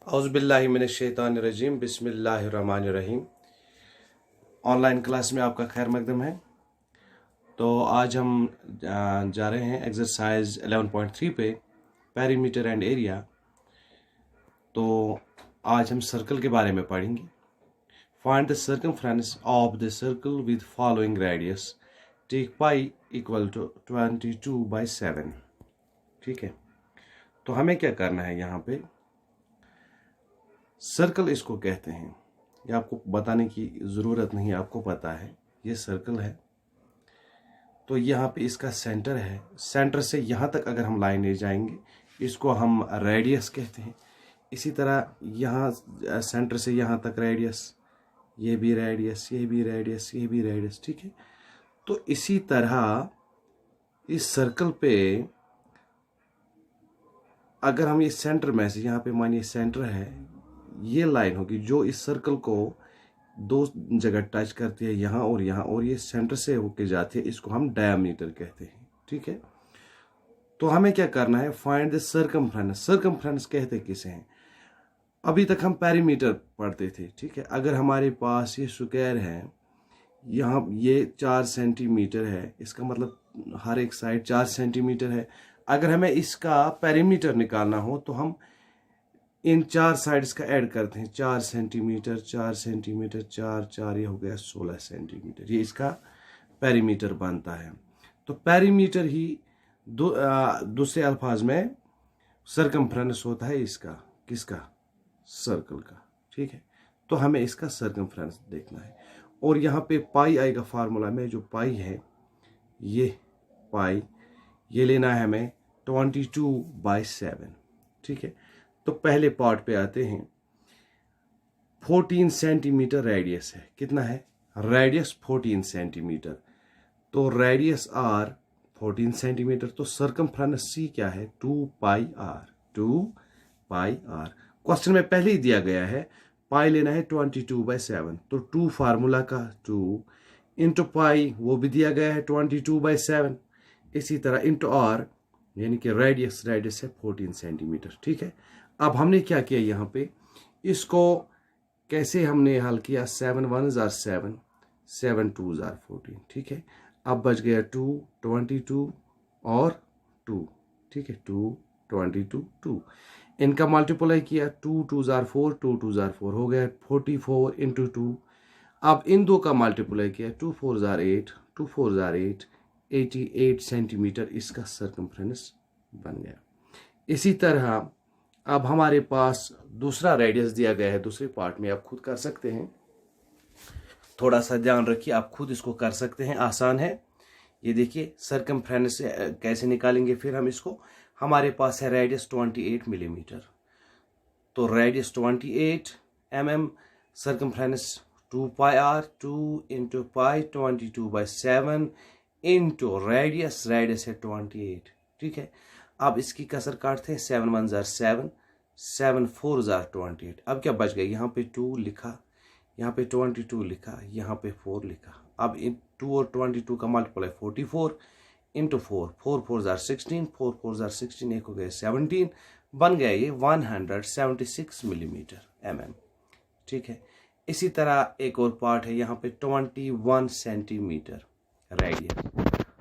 औज़ुबिल्लाहिमिनश्शैतानिर्रजीम बिस्मिल्लाहिर्रहमानिर्रहीम। Online class में आपका खैर मकदम है। तो आज हम जा रहे हैं एक्सरसाइज 11.3 पे, पेरीमीटर एंड एरिया। तो आज हम सर्कल के बारे में पढ़ेंगे। Find the circumference of the circle with following radius, take pi equal to 22/7। ठीक है, तो हमें क्या करना है यहाँ पे, सर्कल इसको कहते हैं। ये आपको बताने की ज़रूरत नहीं, आपको पता है ये सर्कल है। तो यहाँ पे इसका सेंटर है, सेंटर से यहाँ तक अगर हम लाइन ले जाएंगे इसको हम रेडियस कहते हैं। इसी तरह यहाँ सेंटर से यहाँ तक रेडियस, ये भी रेडियस, ये भी रेडियस, ये भी रेडियस। ठीक है, तो इसी तरह इस सर्कल पे अगर हम ये सेंटर में से, यहाँ पे मानिए सेंटर है, ये लाइन होगी जो इस सर्कल को दो जगह टच करती है, यहाँ और यहाँ, और ये सेंटर से होके जाती है, इसको हम डायमीटर कहते हैं। ठीक है, तो हमें क्या करना है, फाइंड द सर्कमफ्रेंस। सर्कमफ्रेंस कहते किसे हैं? अभी तक हम पेरीमीटर पढ़ते थे। ठीक है, अगर हमारे पास ये स्क्वायर है, यहाँ ये 4 सेंटीमीटर है, इसका मतलब हर एक साइड 4 सेंटीमीटर है। अगर हमें इसका पेरीमीटर निकालना हो तो हम इन 4 साइड्स का ऐड करते हैं। 4 सेंटीमीटर, 4 सेंटीमीटर, 4 4, ये हो गया 16 सेंटीमीटर। ये इसका पेरीमीटर बनता है। तो पेरीमीटर ही दूसरे अल्फाज में सर्कमफ्रेंस होता है इसका, किसका? सर्कल का। ठीक है, तो हमें इसका सर्कमफ्रेंस देखना है। और यहाँ पे पाई आएगा फार्मूला में, जो पाई है ये पाई, ये लेना है हमें 22/7। ठीक है, तो पहले पार्ट पे आते हैं। 14 सेंटीमीटर रेडियस है। कितना है? Radius 14 centimetre. तो रेडियस आर 14 सेंटीमीटर, तो सर्कमफ्रेंस सी क्या है? 2πr। 2πr क्वेश्चन में पहले ही दिया गया है। पाई लेना है 22/7, तो 2 फार्मूला का 2 इंटू पाई, वो भी दिया गया है 22/7। इसी तरह इंटू आर, यानी कि रेडियस है 14 सेंटीमीटर। ठीक है, अब हमने क्या किया यहाँ पे, इसको कैसे हमने हल किया? 7 1s are 7, 7 2s are 14। ठीक है, अब बच गया 2, 22 और 2। ठीक है, 2 22 2, इनका मल्टीप्लाई किया, 2 2s are 4, 2 2s are 4, हो गया 44 इंटू 2। अब इन दो का मल्टीप्लाई किया, 2 4s are 8, 2 4s are 8, 88 centimetre इसका सर्कमफ्रेंस बन गया। इसी तरह अब हमारे पास दूसरा रेडियस दिया गया है दूसरे पार्ट में, आप खुद कर सकते हैं। थोड़ा सा ध्यान रखिए, आप खुद इसको कर सकते हैं, आसान है। ये देखिए सर्कमफ्रेंस कैसे निकालेंगे फिर हम इसको। हमारे पास है रेडियस 28 मिलीमीटर, तो radius 28 mm, circumference 2πr, 2 into pi 22/7 into radius है 28। ठीक है, अब इसकी कसर काटते हैं। 7 1s are 7, 7 4s are 28। अब क्या बच गया? यहाँ पे 2 लिखा, यहाँ पे 22 लिखा, यहाँ पे 4 लिखा। अब इन 2 और 22 का multiply 44 into 4, 4 4s are 16, 4 4s are 16, एक हो गया 17, बन गया ये 176 मिलीमीटर mm। ठीक है, इसी तरह एक और पार्ट है, यहाँ पे 21 सेंटीमीटर रेडियस।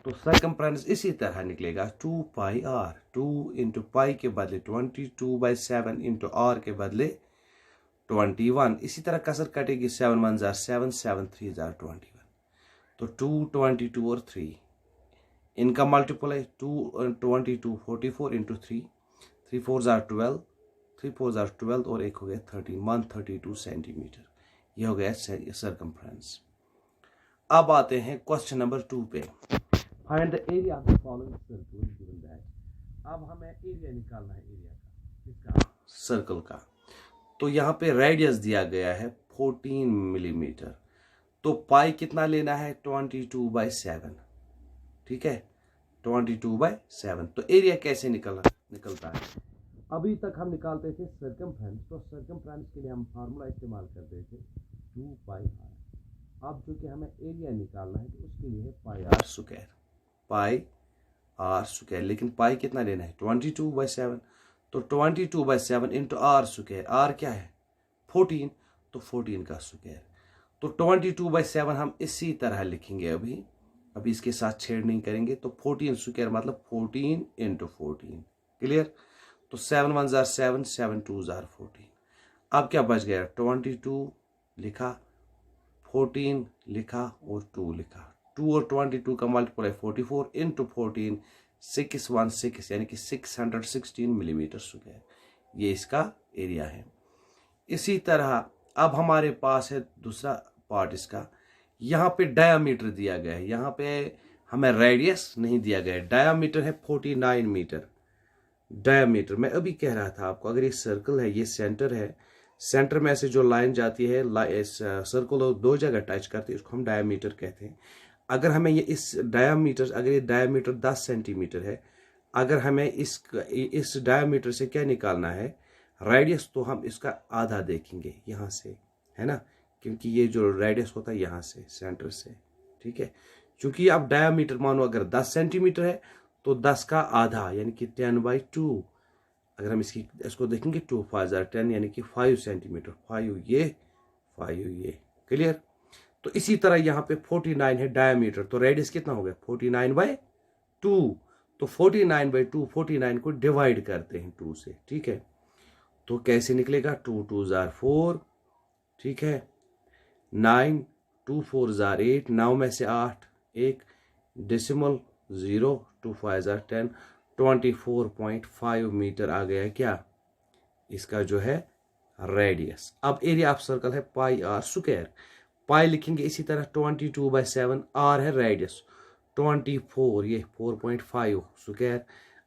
तो सर्कमफ्रेंस इसी तरह निकलेगा 2πr, 2 इंटू पाई के बदले 22/7 इंटू आर के बदले 21। इसी तरह कसर कटेगी, 7 1s are 7, 7 3s are 21। तो 2 22 और 3, इनका multiply 2 22 44 into 3, 3 4s are 12, 3 4s are 12 और एक हो गया 13, 132 सेंटीमीटर। यह हो गया सर्कमफ्रेंस। अब आते हैं क्वेश्चन नंबर 2 पे। Find the area of the following circle given that. अब हमें एरिया निकालना है, एरिया का, इसका सर्कल का। तो यहाँ पे रेडियस दिया गया है 14 मिलीमीटर, तो पाई कितना लेना है? 22/7। ठीक है, 22/7। तो एरिया कैसे निकलता है? अभी तक हम निकालते थे सर्कमफ्रेंस, तो सर्कमफ्रेंस के लिए हम फार्मूला इस्तेमाल करते थे 2πr। अब चूंकि हमें एरिया निकालना है तो उसके लिए pi r square, pi r square. लेकिन पाई कितना लेना है? 22/7, तो 22/7 इंटू आर स्क्वायर, आर क्या है 14, तो 14 का स्क्वायर। तो 22/7 हम इसी तरह लिखेंगे, अभी इसके साथ छेड़ नहीं करेंगे। तो 14 स्क्वायर मतलब 14 इंटू 14, क्लियर। तो 7 1 जार 7, 7 2 जार 14। अब क्या बच गया, 22 लिखा, 14 लिखा और 2 लिखा। 2 और 22 का मल्टीप्लाई 44 इंटू 14, 616 यानी कि 616 मिलीमीटर स्क्वायर, ये इसका एरिया है। इसी तरह अब हमारे पास है दूसरा पार्ट इसका। यहाँ पे डायामीटर दिया गया है, यहाँ पे हमें रेडियस नहीं दिया गया है। डायामीटर है 49 मीटर। डायामीटर मैं अभी कह रहा था आपको, अगर ये सर्कल है, ये सेंटर है, सेंटर में से जो लाइन जाती है, इस सर्कल दो जगह टच करती है, उसको हम डायामीटर कहते हैं। अगर हमें ये इस डायामीटर, अगर ये डायामीटर 10 सेंटीमीटर है, अगर हमें इस डायामीटर से क्या निकालना है, रेडियस, तो हम इसका आधा देखेंगे यहाँ से, है ना, क्योंकि ये जो रेडियस होता है यहाँ से, सेंटर से, ठीक है। क्योंकि अब डायामीटर मानो अगर 10 सेंटीमीटर है तो 10 का आधा यानी कि 10/2। अगर हम इसको देखेंगे 2 5 10 यानी कि 5 सेंटीमीटर, 5 ये 5 ये, क्लियर। तो इसी तरह यहाँ पे 49 है डायामीटर, तो रेडियस कितना हो गया 49/2। तो 49/2, 49 को डिवाइड करते हैं 2 से, ठीक है। तो कैसे निकलेगा, 2 2 जार 4, ठीक है, 9 2 4 जार 8, 9 में से 8, 1 डेसिमल 0, 2 5 जार 10, 24.5 मीटर आ गया क्या इसका जो है रेडियस। अब एरिया ऑफ सर्कल है पाई आर स्क्वायर। पाई लिखेंगे इसी तरह 22/7, आर है रेडियस 24, ये 4.5 स्क्वायर।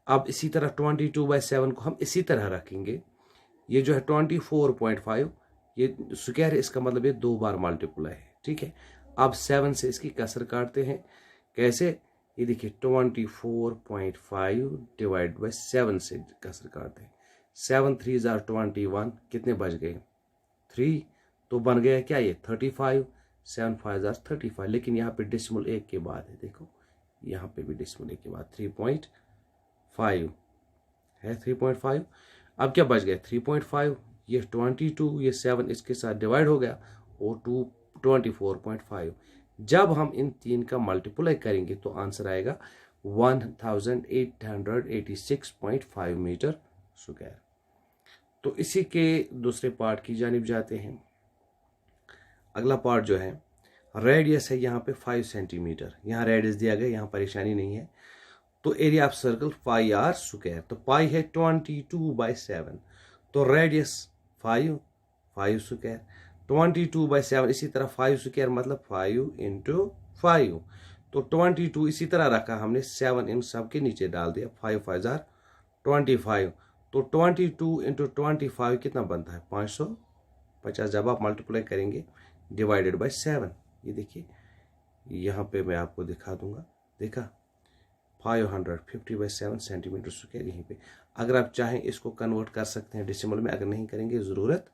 अब इसी तरह 22/7 को हम इसी तरह रखेंगे, ये जो है 24.5 ये स्क्वायर है, इसका मतलब ये 2 बार मल्टीप्लाई है, ठीक है। अब 7 से इसकी कसर काटते हैं, कैसे, ये देखिए 24.5 डिवाइड बाय 7 से कसर काटते हैं। 7 3 जार 21, कितने बच गए 3, तो बन गया क्या ये 35, 7 5 जार 35। लेकिन यहाँ पे डेसिमल 1 के बाद है, देखो यहाँ पे भी डेसिमल 1 के बाद 3.5 है, 3.5। अब क्या बच गया 3.5, ये 22, ये 7 इसके साथ डिवाइड हो गया और 24.5। जब हम इन तीन का मल्टीप्लाई करेंगे तो आंसर आएगा 1886.5 मीटर स्क्वायर। तो इसी के दूसरे पार्ट की जानिब जाते हैं। अगला पार्ट जो है रेडियस है यहाँ पे 5 सेंटीमीटर, यहाँ रेडियस दिया गया, यहाँ परेशानी नहीं है। तो area of circle pi r square, तो पाई है 22/7, तो रेडियस 5 स्क्वायर, 22/7 इसी तरह 5 स्क्वायर मतलब 5 इंटू 5। तो 22 इसी तरह रखा हमने, 7 इन सब के नीचे डाल दिया, 5 5 जार 25। तो 22 इंटू 25 कितना बनता है 550। जब आप मल्टीप्लाई करेंगे डिवाइडेड बाय 7, ये देखिए यहाँ पे मैं आपको दिखा दूंगा, देखा 550/7 सेंटीमीटर स्क्वायर यहीं पे। अगर आप चाहें इसको कन्वर्ट कर सकते हैं डेसिमल में, अगर नहीं करेंगे ज़रूरत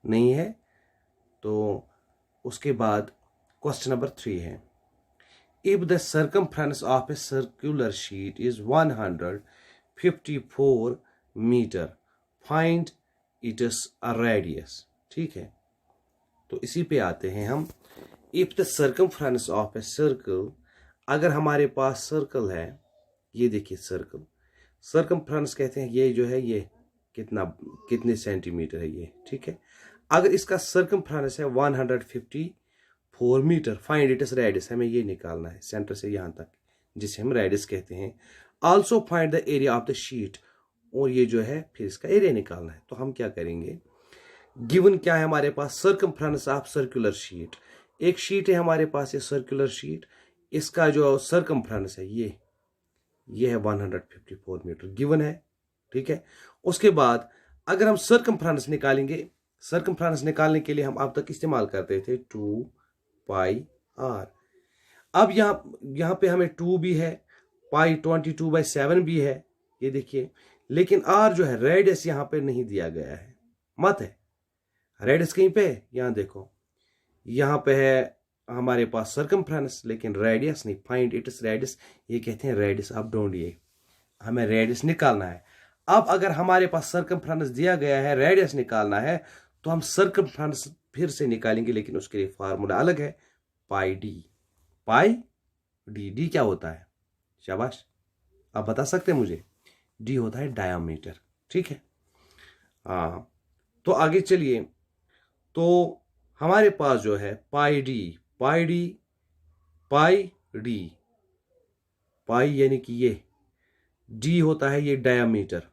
नहीं है। तो उसके बाद क्वेश्चन नंबर 3 है, if the circumference of a circular sheet is 154 metre, find its radius, ठीक है। तो इसी पे आते हैं हम। If the circumference of a circle, अगर हमारे पास सर्कल है, ये देखिए सर्कल, सर्कमफ्रेंस कहते हैं, ये जो है ये कितने सेंटीमीटर है ये, ठीक है। अगर इसका सर्कमफ्रेंस है 154 मीटर, फाइंड इट्स रेडियस, हमें ये निकालना है सेंटर से यहाँ तक, जिसे हम रेडियस कहते हैं। Also find the area of the sheet, और ये जो है फिर इसका एरिया निकालना है। तो हम क्या करेंगे, गिवन क्या है हमारे पास, सर्कमफ्रेंस ऑफ सर्कुलर शीट, एक शीट है हमारे पास ये सर्कुलर शीट, इसका जो सर्कमफ्रेंस है ये है 154 मीटर गिवन है, ठीक है। उसके बाद अगर हम सर्कमफ्रेंस निकालेंगे, सर्कमफ्रेंस निकालने के लिए हम अब तक इस्तेमाल करते थे 2 पाई आर। अब यहाँ पे हमें 2 भी है, पाई 22/7 भी है, ये देखिए। लेकिन आर जो है रेडियस यहाँ पे नहीं दिया गया है, मत है रेडियस कहीं पे, यहाँ देखो यहाँ पे है हमारे पास सर्कमफ्रेंस लेकिन रेडियस नहीं, फाइंड इट्स रेडियस, ये कहते हैं रेडियस। अब ढूंढिए, हमें रेडियस निकालना है। अब अगर हमारे पास सर्कमफ्रेंस दिया गया है, रेडियस निकालना है, तो हम सर्कमफ्रेंस फिर से निकालेंगे, लेकिन उसके लिए फार्मूला अलग है, पाई डी। पाई डी, डी क्या होता है? शाबाश, आप बता सकते हैं मुझे? डी होता है डायामीटर। ठीक है, हाँ। तो आगे चलिए, तो हमारे पास जो है पाई डी, पाई डी, पाई डी, पाई यानी कि ये डी होता है ये डायामीटर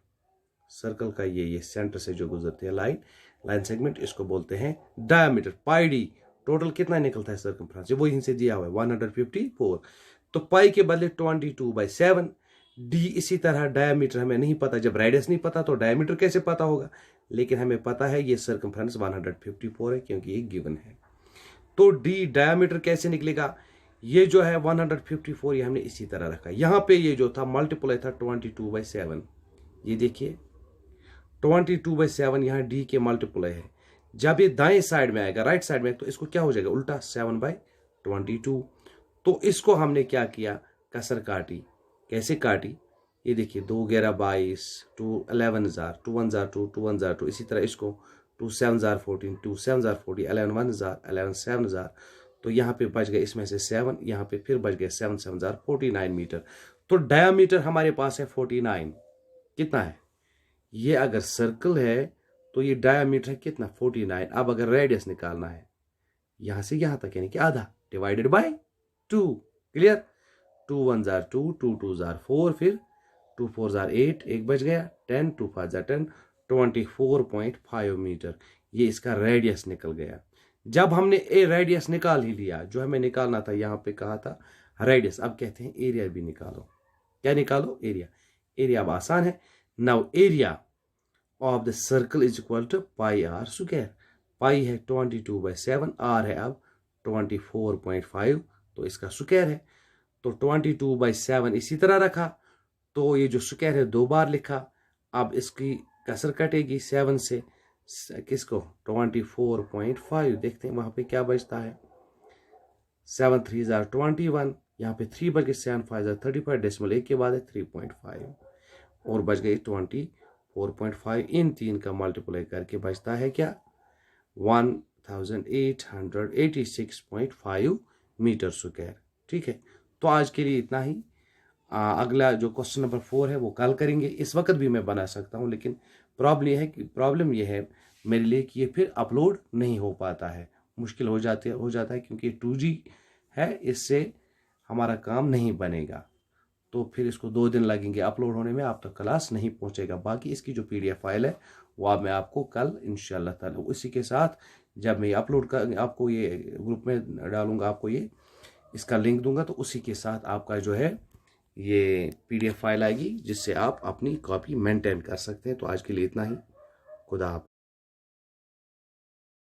सर्कल का, ये सेंटर से जो गुजरती है लाइन सेगमेंट, इसको बोलते हैं डायामीटर। पाई डी टोटल कितना निकलता है सर्कमफ्रेंस, वो यहीं से दिया हुआ है 154। तो पाई के बदले 22/7, डी इसी तरह, डायामीटर हमें नहीं पता, जब रेडियस नहीं पता तो डायामीटर कैसे पता होगा, लेकिन हमें पता है ये सर्कमफ्रेंस 154 है क्योंकि ये गिवन है। तो डी डायामीटर कैसे निकलेगा? ये जो है 154 ये हमने इसी तरह रखा, यहां पे ये जो था मल्टीप्लाई था 22/7, ये देखिए 22/7 यहाँ डी के मल्टीप्लाई है। जब ये दाएं साइड में आएगा, राइट साइड में, तो इसको क्या हो जाएगा उल्टा, 7/22। तो इसको हमने क्या किया, कसर काटी। कैसे काटी? ये देखिए 2 11 22, 2 11 हजार, 2 1 2, 2 1 2, इसी तरह इसको 2 7 14, 2 7 40, 11 1 11 7 हजार। तो यहाँ पे बच गए इसमें से 7, यहाँ पे फिर बच गए 7 7 49 मीटर। तो डायामीटर हमारे पास है 49। कितना है ये? अगर सर्कल है तो ये डायामीटर है कितना, 49। अब अगर रेडियस निकालना है यहां से यहां तक, यानी कि आधा, डिवाइडेड बाय 2। क्लियर? 2 1 2, 2 2 4, फिर 2 4 8, एक बच गया, 10 2 5 10, 24.5 मीटर। ये इसका रेडियस निकल गया। जब हमने ए रेडियस निकाल ही लिया, जो हमें निकालना था, यहां पे कहा था रेडियस, अब कहते हैं एरिया भी निकालो। क्या निकालो? एरिया। एरिया अब आसान है। Now area of the circle is equal to pi r square. Pi है 22/7, आर है अब 24.5, तो इसका स्क्वायर है। तो 22/7 इसी तरह रखा, तो ये जो स्क्वायर है 2 बार लिखा। अब इसकी कसर कटेगी 7 से, किसको? 24.5। देखते हैं वहां पे क्या बचता है, 7 3 21, यहाँ पे 3 बच गए, 7 5 35, डेसिमल 1 के बाद है 3.5, और बच गई 24.5। इन 3 का मल्टीप्लाई करके बचता है क्या, 1886.5 मीटर स्क्वायर। ठीक है, तो आज के लिए इतना ही। अगला जो क्वेश्चन नंबर 4 है वो कल करेंगे। इस वक्त भी मैं बना सकता हूं, लेकिन प्रॉब्लम ये है मेरे लिए कि ये फिर अपलोड नहीं हो पाता है, मुश्किल हो जाता है क्योंकि 2G है, इससे हमारा काम नहीं बनेगा। तो फिर इसको 2 दिन लगेंगे अपलोड होने में, आप तक क्लास नहीं पहुंचेगा। बाकी इसकी जो PDF फाइल है वो अब मैं आपको कल इंशाल्लाह ताला, इसी के साथ जब मैं अपलोड कर आपको ये ग्रुप में डालूंगा, आपको ये इसका लिंक दूंगा, तो उसी के साथ आपका जो है ये PDF फाइल आएगी, जिससे आप अपनी कॉपी मेंटेन कर सकते हैं। तो आज के लिए इतना ही। खुदा हाफिज़।